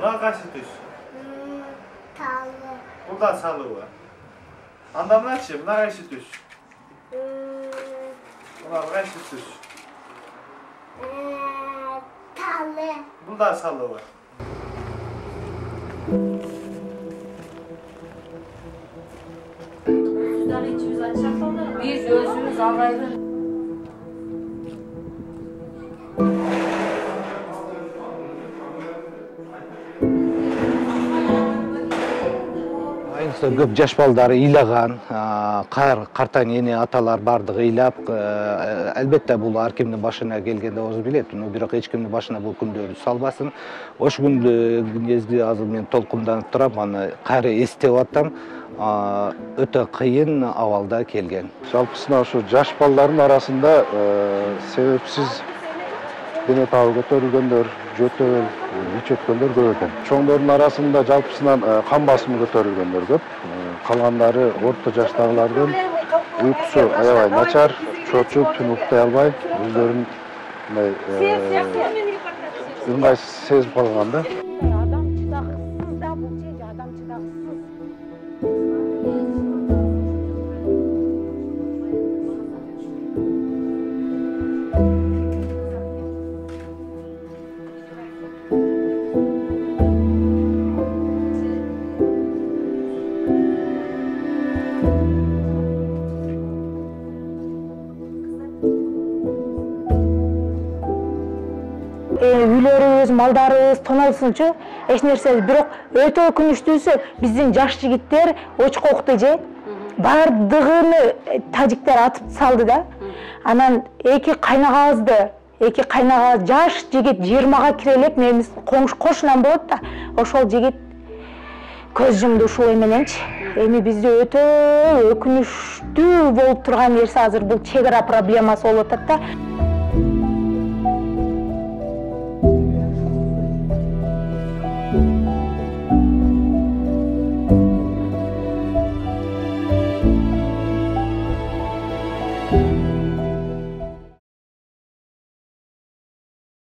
Muna kaysi düz? Talı. Burada salı var. Andamlaçı, muna kaysi düz? Muna kaysi düz? Talı. Burada salı var. Biz özümüz ağaylı. Көп жаш балдар ыйлаган, картаң эне аталар бардыгы ыйлап, албетте бул ар кимдин башына келгенде өзү билет, бирок эч кимдин башына бул күндөрдү салбасын. Ош күндү азыр мен толкунданып турам, аны кайра эстеп атам. Өтө кыйын абалда келген. Жалпысына ушу жаш балдардын арасында себепсиз дене табы көтөрүлгөндөр, жөтөл, ич өткөндөр көп экен. Чоңдордун арасында жалпысынан кан басымы көтөрүлгөндөр көп. Калгандары орто жаштагылардын уйкусу аябай начар, чочуп, түн уктай албай, өздөрүн ыңгайсыз сезип калган да. Адам чыдаксыз да бул же, адам чыдаксыз. Үйлөрүбүз, малдарыбыз тоналсынчу, эч нерсе, бирок өтө өкүнүчтүүсү биздин жаш жигиттер очкокду же бардыгын тажиктер атып салды да. Анан эки кайнагабыз жаш жигит 20-га кире элек мебиз кошунан болот да. Ошол жигит көз жумду ушул мененчи. Эми бизде өтө өкүнүчтүү болуп турган нерсе азыр бул чек ара проблемасы болуп атат да.